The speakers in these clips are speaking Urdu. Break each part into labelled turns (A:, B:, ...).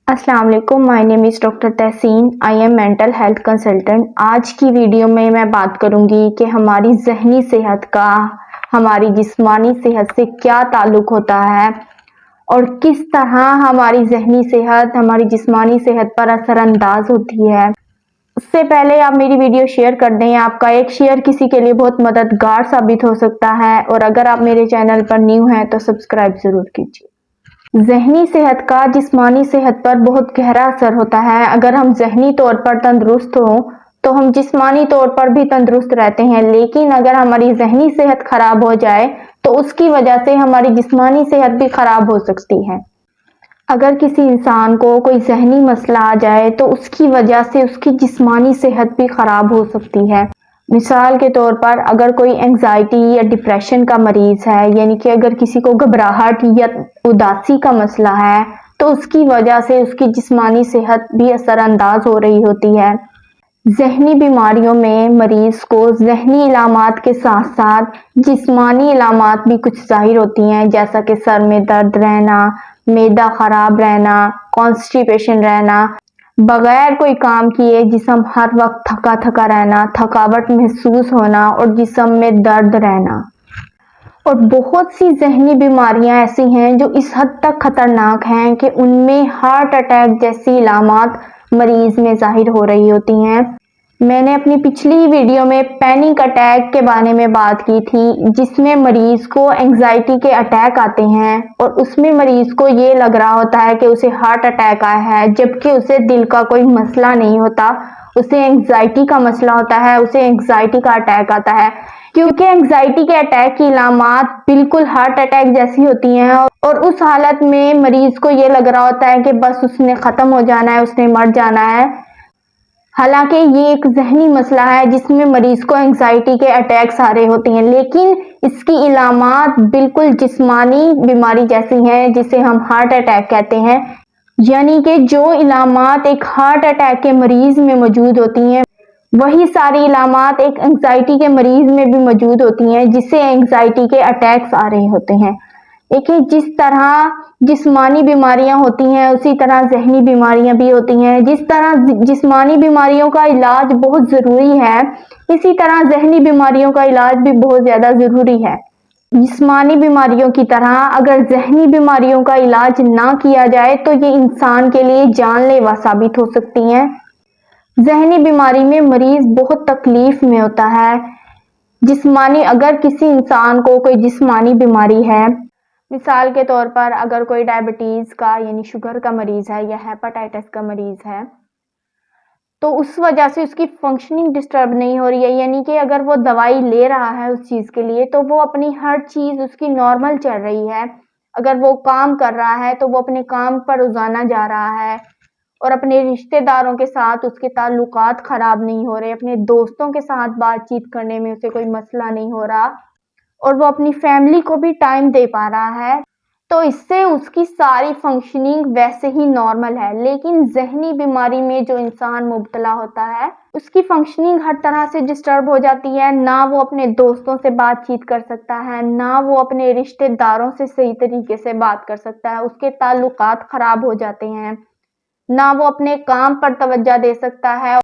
A: السلام علیکم، مائی نیم از ڈاکٹر تحسین، I am mental health consultant. آج کی ویڈیو میں بات کروں گی کہ ہماری ذہنی صحت کا ہماری جسمانی صحت سے کیا تعلق ہوتا ہے اور کس طرح ہماری ذہنی صحت ہماری جسمانی صحت پر اثر انداز ہوتی ہے۔ اس سے پہلے آپ میری ویڈیو شیئر کر دیں، آپ کا ایک شیئر کسی کے لیے بہت مددگار ثابت ہو سکتا ہے، اور اگر آپ میرے چینل پر نیو ہیں تو سبسکرائب ضرور کیجیے۔ ذہنی صحت کا جسمانی صحت پر بہت گہرا اثر ہوتا ہے۔ اگر ہم ذہنی طور پر تندرست ہوں تو ہم جسمانی طور پر بھی تندرست رہتے ہیں، لیکن اگر ہماری ذہنی صحت خراب ہو جائے تو اس کی وجہ سے ہماری جسمانی صحت بھی خراب ہو سکتی ہے۔ اگر کسی انسان کو کوئی ذہنی مسئلہ آ جائے تو اس کی وجہ سے اس کی جسمانی صحت بھی خراب ہو سکتی ہے۔ مثال کے طور پر اگر کوئی انگزائٹی یا ڈپریشن کا مریض ہے، یعنی کہ اگر کسی کو گھبراہٹ یا اداسی کا مسئلہ ہے تو اس کی وجہ سے اس کی جسمانی صحت بھی اثر انداز ہو رہی ہوتی ہے۔ ذہنی بیماریوں میں مریض کو ذہنی علامات کے ساتھ ساتھ جسمانی علامات بھی کچھ ظاہر ہوتی ہیں، جیسا کہ سر میں درد رہنا، معدہ خراب رہنا، کانسٹیپیشن رہنا، بغیر کوئی کام کیے جسم ہر وقت تھکا تھکا رہنا، تھکاوٹ محسوس ہونا اور جسم میں درد رہنا۔ اور بہت سی ذہنی بیماریاں ایسی ہیں جو اس حد تک خطرناک ہیں کہ ان میں ہارٹ اٹیک جیسی علامات مریض میں ظاہر ہو رہی ہوتی ہیں۔ میں نے اپنی پچھلی ویڈیو میں پینک اٹیک کے بارے میں بات کی تھی، جس میں مریض کو انگزائٹی کے اٹیک آتے ہیں اور اس میں مریض کو یہ لگ رہا ہوتا ہے کہ اسے ہارٹ اٹیک آیا ہے، جبکہ اسے دل کا کوئی مسئلہ نہیں ہوتا، اسے انگزائٹی کا مسئلہ ہوتا ہے، اسے انگزائٹی کا اٹیک آتا ہے، کیونکہ انگزائٹی کے اٹیک کی علامات بالکل ہارٹ اٹیک جیسی ہوتی ہیں، اور اس حالت میں مریض کو یہ لگ رہا ہوتا ہے کہ بس اس نے ختم ہو جانا ہے، اس نے مر جانا ہے۔ حالانکہ یہ ایک ذہنی مسئلہ ہے جس میں مریض کو انگزائٹی کے اٹیکس آ رہے ہوتے ہیں، لیکن اس کی علامات بالکل جسمانی بیماری جیسی ہیں جسے ہم ہارٹ اٹیک کہتے ہیں۔ یعنی کہ جو علامات ایک ہارٹ اٹیک کے مریض میں موجود ہوتی ہیں، وہی ساری علامات ایک انگزائٹی کے مریض میں بھی موجود ہوتی ہیں جسے انگزائٹی کے اٹیکس آ رہے ہوتے ہیں۔ دیکھیں، جس طرح جسمانی بیماریاں ہوتی ہیں اسی طرح ذہنی بیماریاں بھی ہوتی ہیں۔ جس طرح جسمانی بیماریوں کا علاج بہت ضروری ہے، اسی طرح ذہنی بیماریوں کا علاج بھی بہت زیادہ ضروری ہے۔ جسمانی بیماریوں کی طرح اگر ذہنی بیماریوں کا علاج نہ کیا جائے تو یہ انسان کے لیے جان لیوا ثابت ہو سکتی ہیں۔ ذہنی بیماری میں مریض بہت تکلیف میں ہوتا ہے۔ اگر کسی انسان کو کوئی جسمانی بیماری ہے، مثال کے طور پر اگر کوئی ڈائبٹیز کا یعنی شوگر کا مریض ہے یا ہیپاٹائٹس کا مریض ہے، تو اس وجہ سے اس کی فنکشننگ ڈسٹرب نہیں ہو رہی ہے، یعنی کہ اگر وہ دوائی لے رہا ہے اس چیز کے لیے تو وہ اپنی ہر چیز اس کی نارمل چل رہی ہے۔ اگر وہ کام کر رہا ہے تو وہ اپنے کام پر روزانہ جا رہا ہے، اور اپنے رشتہ داروں کے ساتھ اس کے تعلقات خراب نہیں ہو رہے، اپنے دوستوں کے ساتھ بات چیت کرنے میں اسے کوئی مسئلہ نہیں ہو رہا، اور وہ اپنی فیملی کو بھی ٹائم دے پا رہا ہے، تو اس سے اس کی ساری فنکشننگ ویسے ہی نارمل ہے۔ لیکن ذہنی بیماری میں جو انسان مبتلا ہوتا ہے اس کی فنکشننگ ہر طرح سے ڈسٹرب ہو جاتی ہے، نہ وہ اپنے دوستوں سے بات چیت کر سکتا ہے، نہ وہ اپنے رشتہ داروں سے صحیح طریقے سے بات کر سکتا ہے، اس کے تعلقات خراب ہو جاتے ہیں، نہ وہ اپنے کام پر توجہ دے سکتا ہے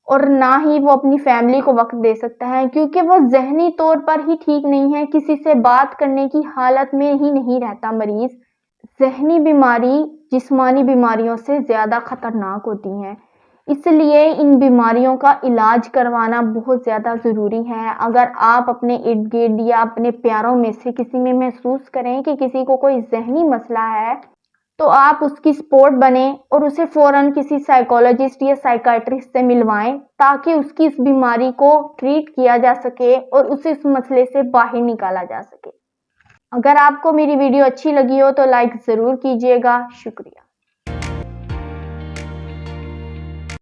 A: اور نہ ہی وہ اپنی فیملی کو وقت دے سکتا ہے، کیونکہ وہ ذہنی طور پر ہی ٹھیک نہیں ہے، کسی سے بات کرنے کی حالت میں ہی نہیں رہتا مریض۔ ذہنی بیماری جسمانی بیماریوں سے زیادہ خطرناک ہوتی ہیں، اس لیے ان بیماریوں کا علاج کروانا بہت زیادہ ضروری ہے۔ اگر آپ اپنے ارد گرد یا اپنے پیاروں میں سے کسی میں محسوس کریں کہ کسی کو کوئی ذہنی مسئلہ ہے تو آپ اس کی سپورٹ بنیں اور اسے فوراً کسی سائیکولوجسٹ یا سائیکائٹرسٹ سے ملوائیں، تاکہ اس کی اس بیماری کو ٹریٹ کیا جا سکے اور اسے اس مسئلے سے باہر نکالا جا سکے۔ اگر آپ کو میری ویڈیو اچھی لگی ہو تو لائک ضرور کیجیے گا۔ شکریہ۔